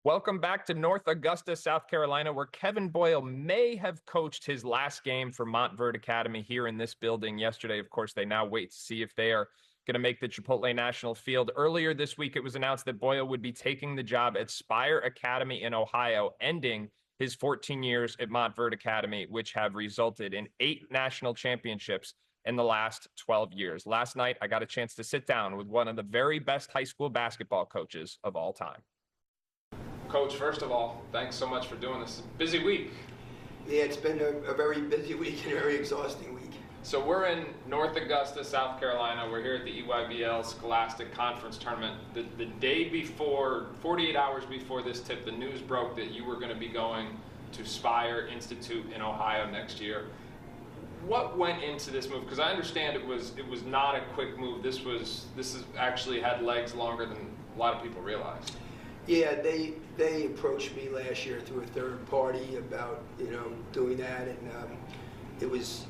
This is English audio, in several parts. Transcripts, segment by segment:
Welcome back to North Augusta, South Carolina, where Kevin Boyle may have coached his last game for Montverde Academy here in this building yesterday. Of course, they now wait to see if they are going to make the Chipotle National Field. Earlier this week, it was announced that Boyle would be taking the job at Spire Academy in Ohio, ending his 14 years at Montverde Academy, which have resulted in 8 national championships in the last 12 years. Last night, I got a chance to sit down with one of the very best high school basketball coaches of all time. Coach, first of all, thanks so much for doing this. Busy week. Yeah, it's been a very busy week and a very exhausting week. So we're in North Augusta, South Carolina. We're here at the EYBL Scholastic Conference Tournament. The day before, 48 hours before this tip, the news broke that you were going to be going to Spire Institute in Ohio next year. What went into this move? Because I understand it was not a quick move. This has actually had legs longer than a lot of people realized. Yeah, they approached me last year through a third party about doing that, and it was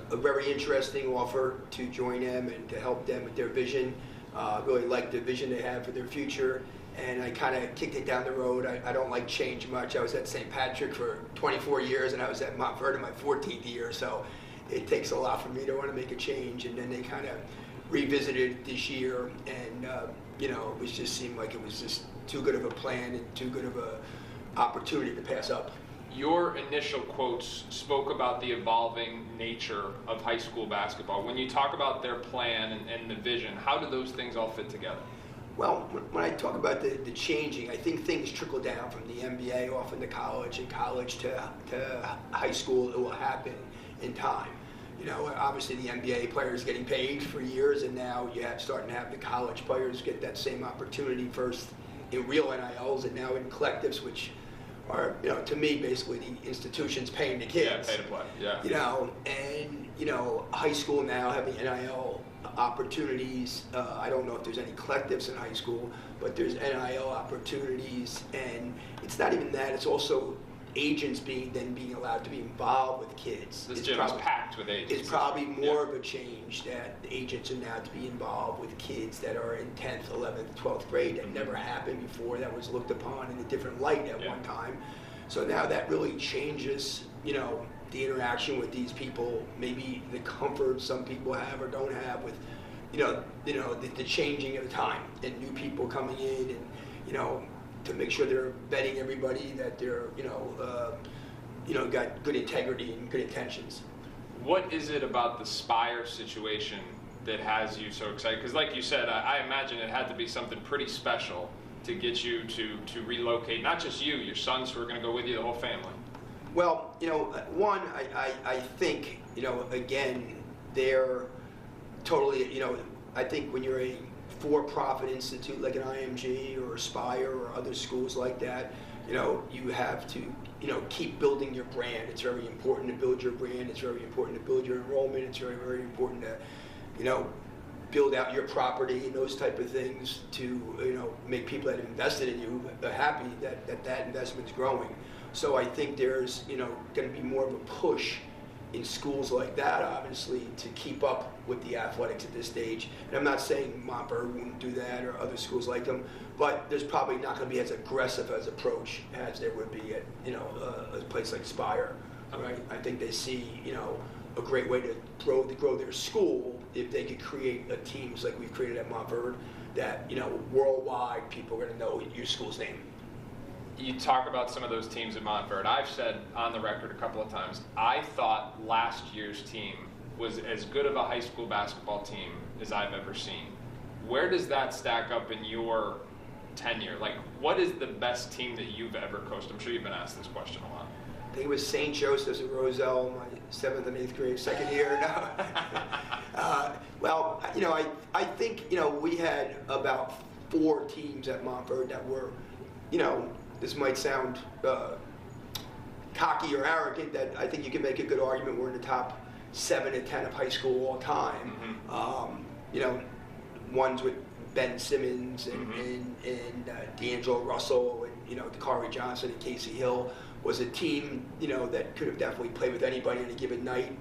a very interesting offer to join them and to help them with their vision. Really liked the vision they had for their future, and I kind of kicked it down the road. I don't like change much. I was at St. Patrick for 24 years, and I was at Montverde my 14th year, so it takes a lot for me to want to make a change. And then they kind of revisited this year, and it just seemed like it was just too good of a plan and too good of a opportunity to pass up. Your initial quotes spoke about the evolving nature of high school basketball. When you talk about their plan and the vision, how do those things all fit together? Well, when I talk about the changing, I think things trickle down from the NBA off into college, and college to high school. It will happen in time. Obviously the NBA players getting paid for years, and now starting to have the college players get that same opportunity, first in real NILs and now in collectives, which are, to me, basically the institutions paying the kids. Yeah, pay to play, yeah. And high school now having NIL opportunities. I don't know if there's any collectives in high school, but there's NIL opportunities, and it's not even that, it's also agents being allowed to be involved with kids. This gym is packed with agents. It's probably more of a change that the agents are now to be involved with kids that are in 10th, 11th, 12th grade. That never happened before. That was looked upon in a different light at one time. So now that really changes, the interaction with these people, maybe the comfort some people have or don't have with, the changing of the time and new people coming in, and, to make sure they're vetting everybody, that they're, got good integrity and good intentions. What is it about the Spire situation that has you so excited? Because like you said, I imagine it had to be something pretty special to get you to relocate, not just you, your sons who are going to go with you, the whole family. Well, one, I think, again, they're totally, I think when you're a for-profit institute like an IMG or Aspire or other schools like that, you have to, keep building your brand. It's very important to build your brand. It's very important to build your enrollment. It's very, very important to, build out your property and those type of things to, make people that have invested in you happy that investment's growing. So I think there's, going to be more of a push in schools like that, obviously, to keep up with the athletics at this stage. And I'm not saying Montverde wouldn't do that or other schools like them, but there's probably not going to be as aggressive as approach as there would be at, a place like Spire. Right? I think they see, a great way to grow their school if they could create teams like we've created at Montverde that, worldwide people are going to know your school's name. You talk about some of those teams at Montverde. I've said on the record a couple of times, I thought last year's team was as good of a high school basketball team as I've ever seen. Where does that stack up in your tenure? Like, what is the best team that you've ever coached? I'm sure you've been asked this question a lot. I think it was St. Joseph's at Roselle, my 7th and 8th grade, second year. Well, I think, we had about 4 teams at Montverde that were, this might sound cocky or arrogant, that I think you can make a good argument we're in the top 7 to 10 of high school all time. Mm-hmm. Ones with Ben Simmons and D'Angelo Russell and Dakari Johnson and Casey Hill was a team that could have definitely played with anybody on a given night.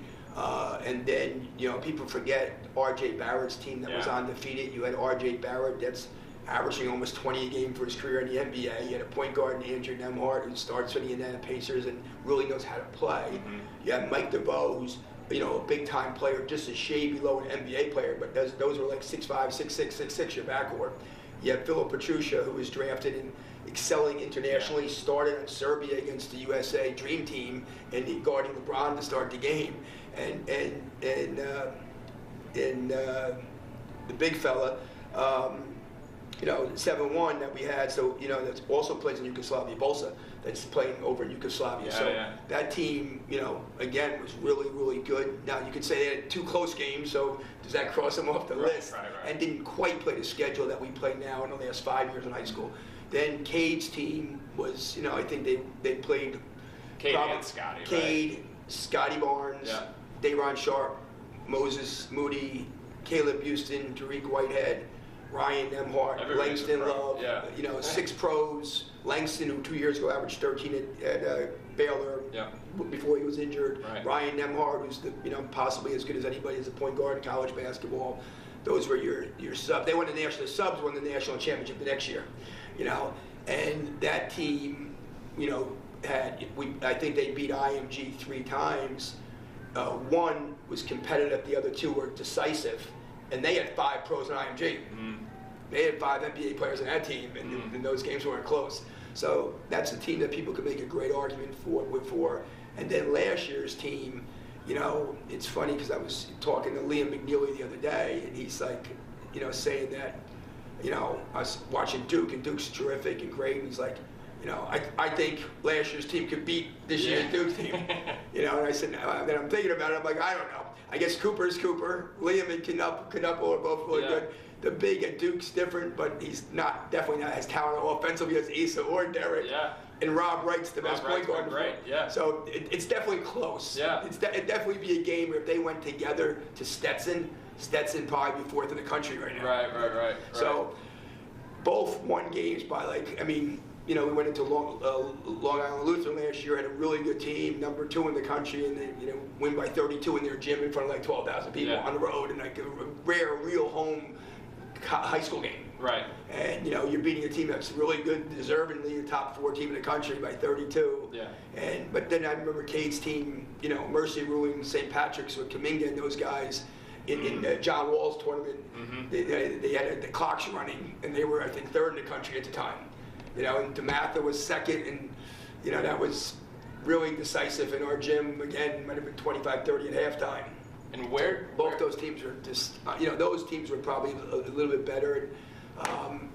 And then people forget R.J. Barrett's team that was undefeated. You had R.J. Barrett, that's averaging almost 20 a game for his career in the NBA. You had a point guard in Andrew Nembhard who starts for the Indiana Pacers and really knows how to play. Mm-hmm. You had Mike DeVoe, who's a big-time player, just a shade below an NBA player, but those were like 6'5", 6'6", 6'6", your backcourt. You have Philip Petruccia, who was drafted and excelling internationally, started in Serbia against the USA Dream Team, and guarding LeBron to start the game. And the big fella, 7-1 that we had, so, that also plays in Yugoslavia, Bolsa, that's playing over in Yugoslavia. That team, again, was really, really good. Now, you could say they had 2 close games, so does that cross them off the list? Right. And didn't quite play the schedule that we play now in the last 5 years in high school. Then Cade's team was, I think they played Cade and Scottie, Cade, Scottie Barnes, Day'Ron Sharp, Moses Moody, Caleb Houston, Tariq Whitehead, Ryan Nembhard, Langston Love, 6 pros. Langston, who 2 years ago averaged 13 at Baylor before he was injured. Right. Ryan Nembhard, who's possibly as good as anybody as a point guard in college basketball. Those were your subs. They won the national subs, won the national championship the next year, And that team, I think they beat IMG 3 times. One was competitive, the other 2 were decisive, and they had 5 pros in IMG. Mm-hmm. They had 5 NBA players in that team, and those games weren't close. So that's a team that people could make a great argument for. And then last year's team, it's funny because I was talking to Liam McNeely the other day, and he's like, saying that, I was watching Duke, and Duke's terrific and great, and he's like, I think last year's team could beat this year's Duke team. And I said, then I'm thinking about it, I'm like, I don't know. I guess Cooper's Cooper. Liam and Knuppel are both really good. The big at Duke's different, but he's definitely not as talented offensively as Issa or Derek. Yeah. And Rob Wright's the best point guard. Great. Yeah. So it's definitely close. Yeah. It'd definitely be a game where if they went together to Stetson probably be 4th in the country right now. Right. So both won games by we went into Long Island Lutheran last year, had a really good team, number 2 in the country, and they win by 32 in their gym in front of 12,000 people on the road, and a rare, real home high school game. Right. And you're beating a team that's really good, deservingly a top 4 team in the country by 32. Yeah. But then I remember Cade's team, Mercy ruling St. Patrick's with Kaminga and those guys in John Wall's tournament. Mm-hmm. They had the clocks running, and they were, I think, 3rd in the country at the time. And DeMatha was 2nd, and that was really decisive in our gym. Again, might have been 25-30 at halftime. And both those teams are just, those teams were probably a little bit better.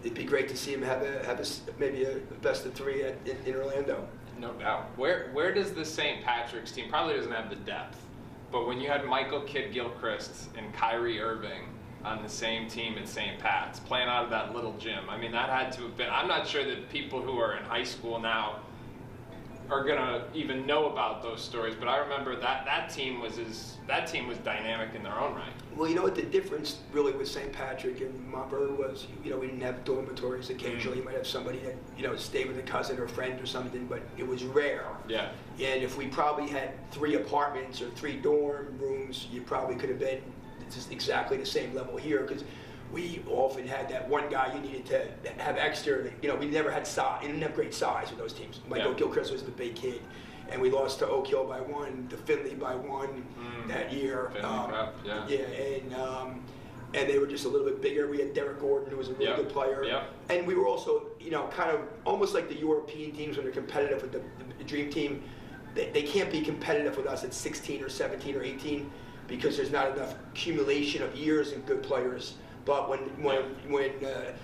It'd be great to see him have maybe a best of 3 in Orlando. No doubt. Where does the St. Patrick's team probably doesn't have the depth, but when you had Michael Kidd-Gilchrist and Kyrie Irving on the same team at St. Pat's, playing out of that little gym, that had to have been. I'm not sure that people who are in high school now are gonna even know about those stories, but I remember that team was dynamic in their own right. Well, what the difference really with St. Patrick and Montverde was, we didn't have dormitories. Occasionally, you might have somebody that stayed with a cousin or friend or something, but it was rare. Yeah. And if we probably had 3 apartments or 3 dorm rooms, you probably could have been just exactly the same level here, because we often had that one guy you needed to have extra. We never had size. You didn't have great size with those teams. Michael Gilchrist was the big kid, and we lost to Oak Hill by 1, to Finley by 1 that year. And they were just a little bit bigger. We had Derek Gordon, who was a really good player, and we were also, kind of almost like the European teams when they're competitive with the Dream Team. They can't be competitive with us at 16 or 17 or 18 because there's not enough accumulation of years and good players. But when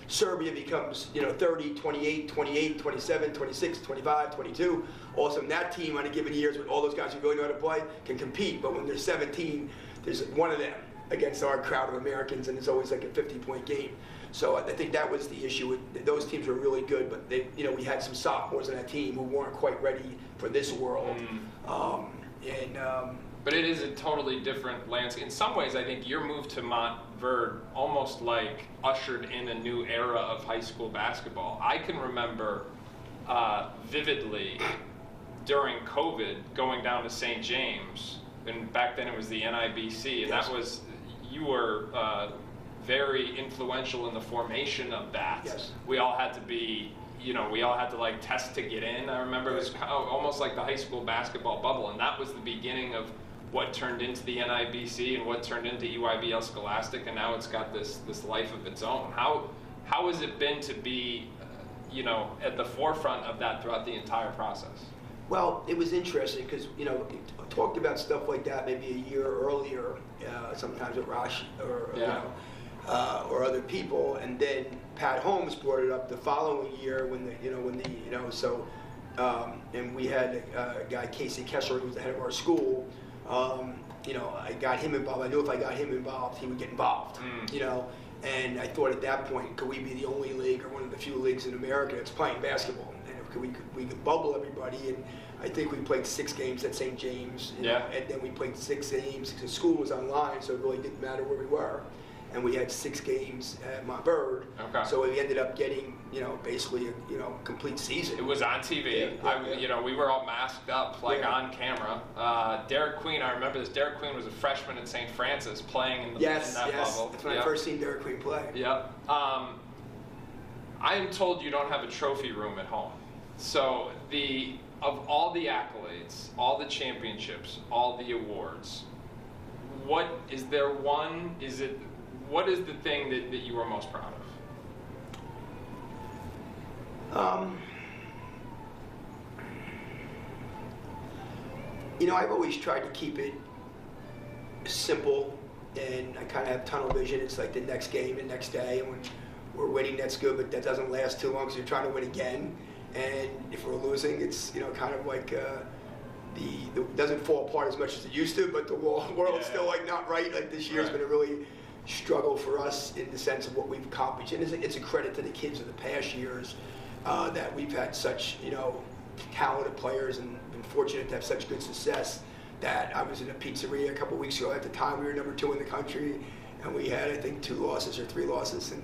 Serbia becomes 30, 28, 28, 27, 26, 25, 22, all of a sudden that team on a given year with all those guys who really know how to play can compete. But when they're 17, there's one of them against our crowd of Americans, and it's always like a 50-point game. So I think that was the issue. Those teams were really good, but we had some sophomores on that team who weren't quite ready for this world. But it is a totally different landscape. In some ways, I think your move to Montverde almost like ushered in a new era of high school basketball. I can remember vividly during COVID going down to St. James, and back then it was the NIBC, and that was, you were very influential in the formation of that. Yes. We all had to be, we all had to like test to get in. I remember it was almost like the high school basketball bubble, and that was the beginning of what turned into the NIBC and what turned into EYBL Scholastic, and now it's got this life of its own. How has it been to be, at the forefront of that throughout the entire process? Well, it was interesting because, I talked about stuff like that maybe a year earlier, sometimes with Rashi or other people, and then Pat Holmes brought it up the following year and we had a guy, Casey Kessler, who was the head of our school. I got him involved. I knew if I got him involved, he would get involved. And I thought at that point, could we be the only league or one of the few leagues in America that's playing basketball? And we could bubble everybody. And I think we played 6 games at St. James. And then we played 6 games because school was online, so it really didn't matter where we were. And we had 6 games at Montverde. Okay. So we ended up getting, basically a, complete season. It was on TV. We were all masked up, on camera. Derek Queen, I remember this. Derek Queen was a freshman at St. Francis playing in that bubble. That's when I first seen Derek Queen play. Yep. I am told you don't have a trophy room at home. So of all the accolades, all the championships, all the awards, what is the thing that you are most proud of? I've always tried to keep it simple, and I kind of have tunnel vision. It's like the next game and next day, and when we're winning, that's good, but that doesn't last too long because you're trying to win again. And if we're losing, it's kind of like it doesn't fall apart as much as it used to, but the world's still like not right. Like this year's been a really struggle for us in the sense of what we've accomplished, and it's a credit to the kids of the past years that we've had such talented players and been fortunate to have such good success. That I was in a pizzeria a couple weeks ago. At the time, we were number 2 in the country, and we had, I think, 2 losses or 3 losses. And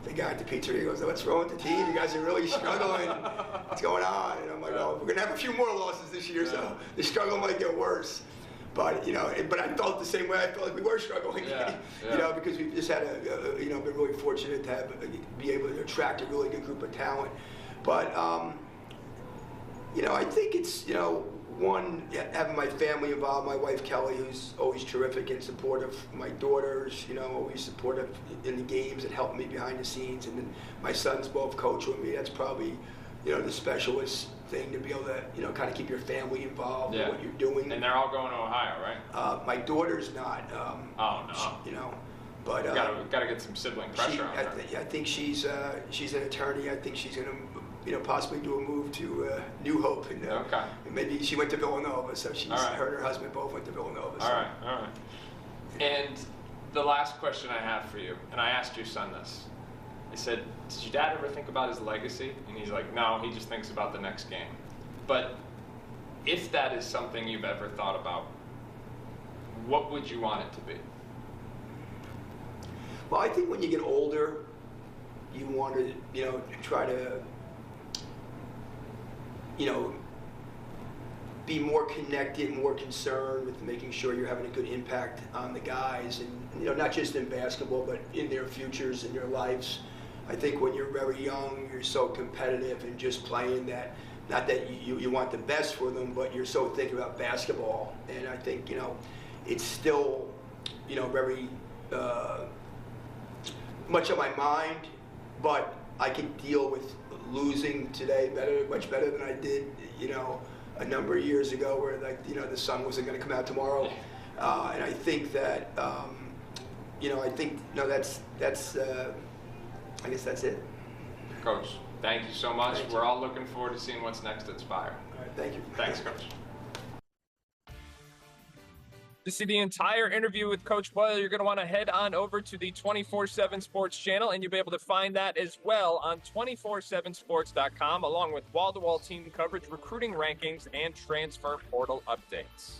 the guy at the pizzeria goes, "What's wrong with the team? You guys are really struggling. What's going on?" And I'm like, "Oh, we're gonna have a few more losses this year, so the struggle might get worse." But but I felt the same way. I felt like we were struggling, because we've just had been really fortunate to be able to attract a really good group of talent. But I think it's one, having my family involved, my wife Kelly, who's always terrific and supportive. My daughters, always supportive in the games and helping me behind the scenes. And then my sons both coach with me. That's probably, the specialist thing to be able to, kind of keep your family involved in what you're doing. And they're all going to Ohio, right? My daughter's not. Oh no. But gotta get some sibling pressure on her. I think she's an attorney. I think she's gonna possibly do a move to New Hope, and maybe she went to Villanova, so her and her husband both went to Villanova. So. All right. And the last question I have for you, and I asked your son this. I said, "Did your dad ever think about his legacy?" And he's like, "No, he just thinks about the next game." But if that is something you've ever thought about, what would you want it to be? Well, I think when you get older, you want to, try to, be more connected, more concerned with making sure you're having a good impact on the guys, and not just in basketball, but in their futures, in their lives. I think when you're very young, you're so competitive and just playing that, not that you want the best for them, but you're so thinking about basketball. And I think, it's still, very much on my mind, but I can deal with losing today much better than I did, a number of years ago, where the sun wasn't going to come out tomorrow. And I think that, that's I guess that's it. Coach, thank you so much. We're all looking forward to seeing what's next at Spire. All right, thank you. Thanks, Coach. To see the entire interview with Coach Boyle, you're going to want to head on over to the 24/7 Sports channel, and you'll be able to find that as well on 247sports.com, along with wall-to-wall team coverage, recruiting rankings, and transfer portal updates.